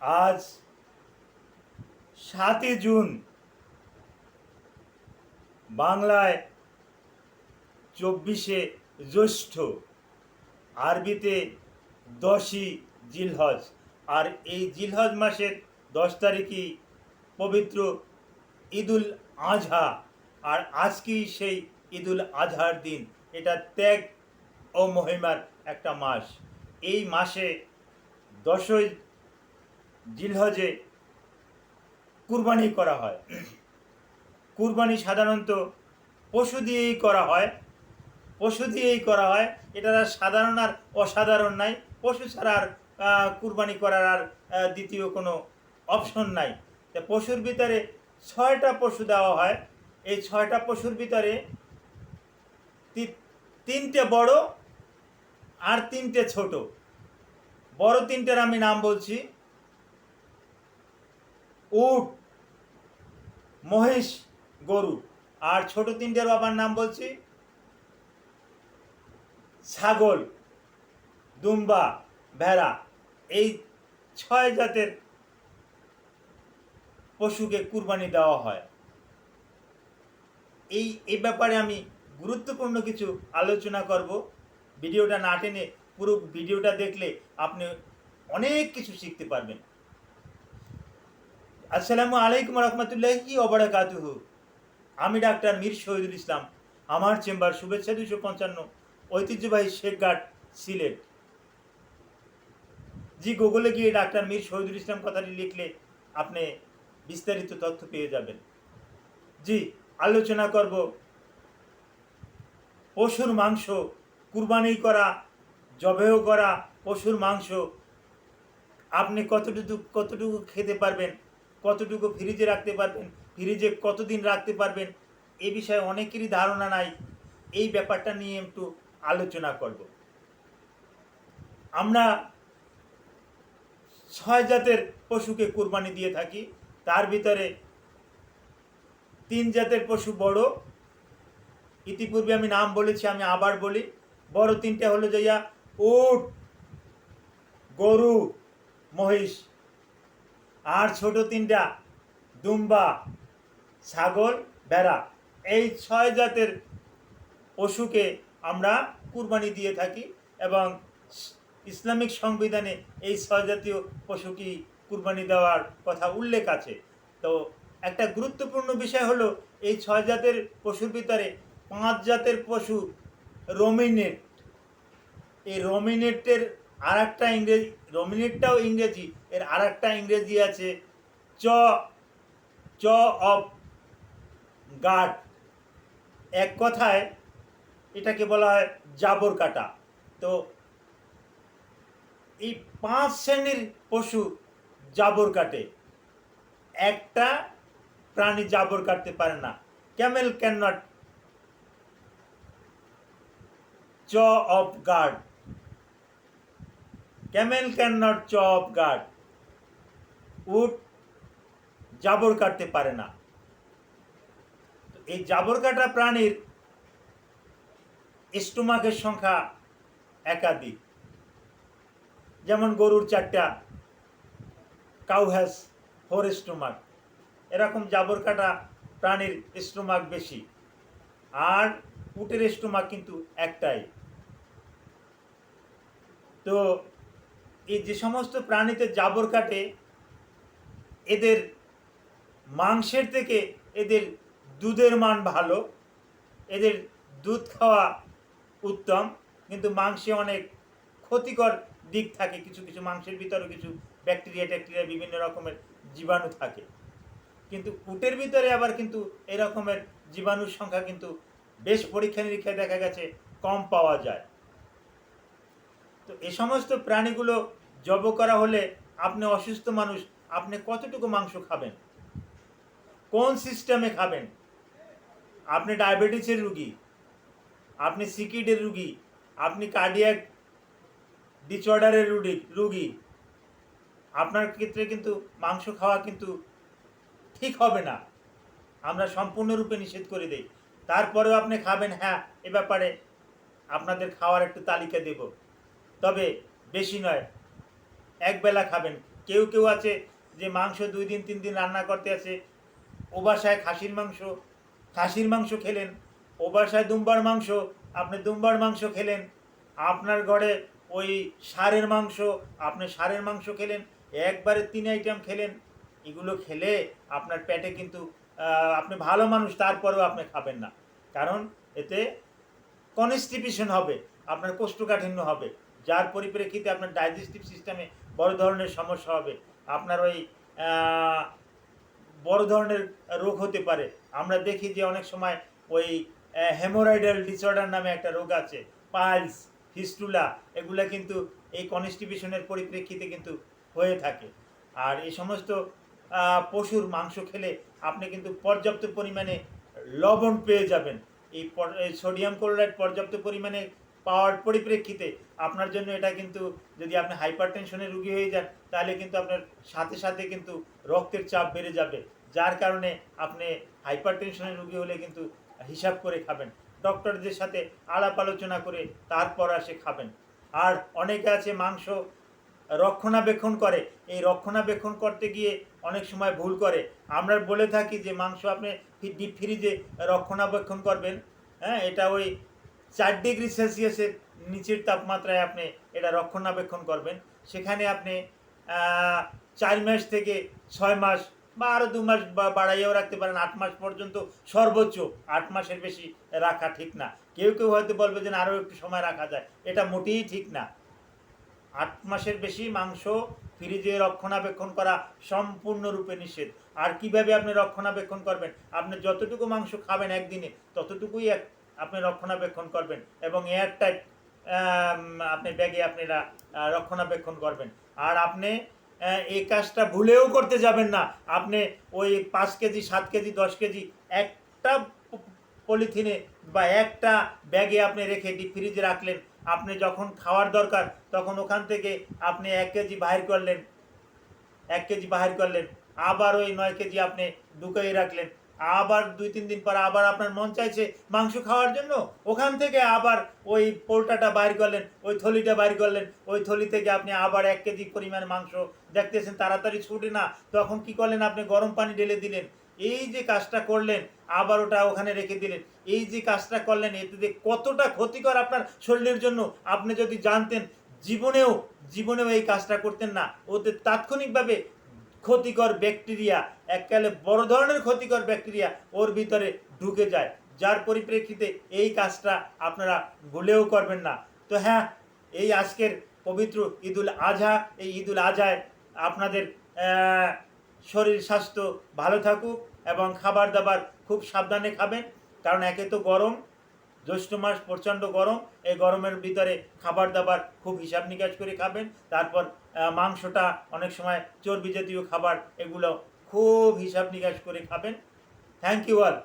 আজ 7ই জুন, বাংলায় 24শে জ্যৈষ্ঠ, আরবিতে 10ই জিলহজ। আর এই জিলহজ মাসের 10 তারিখই পবিত্র ঈদুল আজহা। আর আজকেই সেই ঈদুল আজহার দিন। এটা ত্যাগ ও মহিমার একটা মাস। এই মাসে 10ই জিলহজে কুরবানি করা হয়। কুরবানি সাধারণত পশু দিয়েই করা হয়। এটা সাধারণ আর অসাধারণ নাই। পশু ছাড়া আর কুরবানি করার আর দ্বিতীয় কোনো অপশন নাই। তা পশুর ভিতরে 6টা পশু দেওয়া হয়। এই 6টা পশুর ভিতরে 3টে বড় আর 3টে ছোট। বড় 3টের আমি নাম বলছি: উট, মহিষ, গরু। আর ছোট 3টের বাবার নাম বলছি: ছাগল, দুম্বা, ভেড়া। এই 6 জাতের পশুকে কুরবানি দেওয়া হয়। এই ব্যাপারে আমি গুরুত্বপূর্ণ কিছু আলোচনা করব। ভিডিওটা না টেনে পুরো ভিডিওটা দেখলে আপনি অনেক কিছু শিখতে পারবেন। আসসালামু আলাইকুম রহমতুল্লাহি ওয়া বারাকাতুহু। আমি ডাক্তার মীর শহীদুল ইসলাম। আমার চেম্বার শুভেচ্ছা 255, ঐতিহ্যবাহী শেখঘাট, সিলেট। জি, গুগলে গিয়ে ডাক্তার মীর শহীদুল ইসলাম কথাটি লিখলে আপনি বিস্তারিত তথ্য পেয়ে যাবেন। জি, আলোচনা করব পশুর মাংস কুরবানি করা, জবেহ করা পশুর মাংস আপনি কতটুকু খেতে পারবেন, কতটুকু ফ্রিজে রাখতে পারবেন, ফ্রিজে কতদিন রাখতে পারবেন, এ বিষয়ে অনেকেরই ধারণা নাই। এই ব্যাপারটা নিয়ে একটু আলোচনা করব। আমরা 6 জাতের পশুকে কুরবানি দিয়ে থাকি। তার ভিতরে 3 জাতের পশু বড়। ইতিপূর্বে আমি নাম বলেছি, আমি আবার বলি। বড় 3টে হলো যাইয়া উট, গরু, মহিষ। আর ছোট 3টা দুম্বা, ছাগল, ভেড়া। এই 6 জাতের পশুকে আমরা কুরবানি দিয়ে থাকি এবং ইসলামিক সংবিধানে এই 6 জাতীয় পশুকে কুরবানি দেওয়ার কথা উল্লেখ আছে। তো একটা গুরুত্বপূর্ণ বিষয় হলো এই 6 জাতের পশুর ভিতরে 5 জাতের পশু রোমিনেট। এই রোমিনেটের আর একটা ইংরেজি, রোমিনেটটাও ইংরেজি, এর আর একটা ইংরেজি আছে চ চ অফ গার্ড। এক কথায় এটাকে বলা হয় জাবর কাটা। তো এই 5 শ্রেণীর পশু জাবর কাটে। একটা প্রাণী জাবর কাটতে পারে না। Camel can not chew off guard. Camel can not chew off guard. উট জাবর কাটতে পারে না। এই জাবর কাটা প্রাণীর স্টোমাকের সংখ্যা একাধিক। যেমন গরুর 4টা, কাউ হ্যাজ 4 স্টোমাক। এরকম জাবর কাটা প্রাণীর স্টোমাক বেশি। আর উটের স্টোমাক কিন্তু একটাই। তো এই যে সমস্ত প্রাণীতে জাবর কাটে, এদের মাংসের থেকে এদের দুধের মান ভালো। এদের দুধ খাওয়া উত্তম, কিন্তু মাংসে অনেক ক্ষতিকর দিক থাকে। কিছু কিছু মাংসের ভিতরে কিছু ব্যাকটেরিয়া বিভিন্ন রকমের জীবাণু থাকে। কিন্তু উটের ভিতরে আবার কিন্তু এই রকমের জীবাণুর সংখ্যা কিন্তু বেশ পরীক্ষা নিরীক্ষায় দেখা গেছে কম পাওয়া যায়। তো এই সমস্ত প্রাণীগুলো জব করা হলে আপনি অসুস্থ মানুষ, আপনি কতটুকু মাংস খাবেন, কোন সিস্টেমে খাবেন? আপনি ডায়াবেটিসের রুগী, আপনি সিকিডের রুগী, আপনি কার্ডিয়াক ডিসঅর্ডারের রুগী, আপনার ক্ষেত্রে কিন্তু মাংস খাওয়া কিন্তু ঠিক হবে না। আমরা সম্পূর্ণরূপে নিষেধ করে দেই। তারপরেও আপনি খাবেন, হ্যাঁ, এ ব্যাপারে আপনাদের খাওয়ার একটু তালিকা দেব, তবে বেশি নয়, একবেলা খাবেন। কেউ কেউ আছে যে মাংস 2 দিন 3 দিন রান্না করতে আছে, ও বাসায় খাসির মাংস খেলেন, ও বাসায় দুম্বার মাংস, আপনি দুম্বার মাংস খেলেন, আপনার ঘরে ওই ষাঁড়ের মাংস, আপনি ষাঁড়ের মাংস খেলেন, একবারে 3 আইটেম খেলেন। এগুলো খেলে আপনার পেটে কিন্তু আপনি ভালো মানুষ তারপরেও আপনি খাবেন না, কারণ এতে কনস্টিপেশন হবে, আপনার কোষ্ঠকাঠিন্য হবে, যার পরিপ্রেক্ষিতে আপনার ডাইজেস্টিভ সিস্টেমে বড় ধরনের সমস্যা হবে, আপনার ওই বড় ধরনের রোগ হতে পারে। আমরা দেখি যে অনেক সময় ওই হেমোরয়েডাল ডিসঅর্ডার নামে একটা রোগ আছে, পাইলস, ফিস্টুলা, এগুলা কিন্তু এই কনস্টিপেশনের পরিপ্রেক্ষিতে কিন্তু হয়ে থাকে। আর এই সমস্ত পশুর মাংস খেলে আপনি কিন্তু পর্যাপ্ত পরিমাণে লবণ পেয়ে যাবেন। এই সোডিয়াম ক্লোরাইড পর্যাপ্ত পরিমাণে পাওয়ার পরিপ্রেক্ষিতে আপনার জন্য এটা কিন্তু, যদি আপনি হাইপার টেনশনের রুগী হয়ে যান তাহলে কিন্তু আপনার সাথে সাথে কিন্তু রক্তের চাপ বেড়ে যাবে, যার কারণে আপনি হাইপার টেনশনের রুগী হলে কিন্তু হিসাব করে খাবেন, ডক্টরদের সাথে আলাপ আলোচনা করে তারপর আসে খাবেন। আর অনেকে আছে মাংস রক্ষণাবেক্ষণ করে, এই রক্ষণাবেক্ষণ করতে গিয়ে অনেক সময় ভুল করে। আমরা বলে থাকি যে মাংস আপনি ডিপ ফ্রিজে রক্ষণাবেক্ষণ করবেন, হ্যাঁ, এটা ওই 4 ডিগ্রি সেলসিয়াসের নিচের তাপমাত্রায় আপনি এটা রক্ষণাবেক্ষণ করবেন। সেখানে আপনি 4 মাস থেকে 6 মাস বা আরও 2 মাস বাড়াইয়াও রাখতে পারেন, 8 মাস পর্যন্ত সর্বোচ্চ। 8 মাসের বেশি রাখা ঠিক না। কেউ কেউ হয়তো বলবে যে আরও একটু সময় রাখা যায়, এটা মোটেই ঠিক না। 8 মাসের বেশি মাংস ফ্রিজে রক্ষণাবেক্ষণ করা সম্পূর্ণরূপে নিষেধ। আর কিভাবে আপনি রক্ষণাবেক্ষণ করবেন? আপনি যতটুকু মাংস খাবেন একদিনে ততটুকুই আপনি রক্ষণাবেক্ষণ করবেন, এবং এয়ারটাইট আপনি ব্যাগে আপনারা রক্ষণাবেক্ষণ করবেন। আর আপনি এই কাজটা ভুলেও করতে যাবেন না। আপনি ওই 5 কেজি 7 কেজি 10 কেজি একটা পলিথিনে বা একটা ব্যাগে আপনি রেখে ডিপ ফ্রিজে রাখলেন, আপনি যখন খাওয়ার দরকার তখন ওখান থেকে আপনি 1 কেজি বাহির করলেন, 1 কেজি বাহির করলেন, আবার ওই 9 কেজি আপনি ঢুকিয়ে রাখলেন, আবার 2-3 দিন পর আবার আপনার মন চাইছে মাংস খাওয়ার জন্য, ওখান থেকে আবার ওই পোলটাটা বাইর করলেন, ওই থলিটা বাইর করলেন, ওই থলি থেকে আপনি আবার 1 কেজি পরিমাণ মাংস দেখতেছেন তাড়াতাড়ি ছুটে না, তখন কি করলেন? আপনি গরম পানি ঢেলে দিলেন। এই যে কাজটা করলেন, আবার ওটা ওখানে রেখে দিলেন, এই যে কাজটা করলেন, এতে যে কতটা ক্ষতিকর আপনার শরীরের জন্য আপনি যদি জানতেন, জীবনেও এই কাজটা করতেন না। ওতে তাৎক্ষণিকভাবে ক্ষতিকর ব্যাকটেরিয়া, এককালে বড় ধরনের ক্ষতিকর ব্যাকটেরিয়া ওর ভিতরে ঢুকে যায়, যার পরিপ্রেক্ষিতে এই কাজটা আপনারা ভুলেও করবেন না। তো হ্যাঁ, এই আজকের পবিত্র ঈদুল আজহা, এই ঈদুল আজহায় আপনাদের শরীর স্বাস্থ্য ভালো থাকুক, এবং খাবার দাবার খুব সাবধানে খাবেন, কারণ একে তো গরম, জ্যৈষ্ঠ মাস প্রচণ্ড গরম, এই গরমের ভিতরে খাবার দাবার খুব হিসাব নিকাশ করে খাবেন। তারপর মাংসটা অনেক সময় চর্বি জাতীয় খাবার, এগুলো খুব হিসাব নিকাশ করে খাবেন। Thank you all.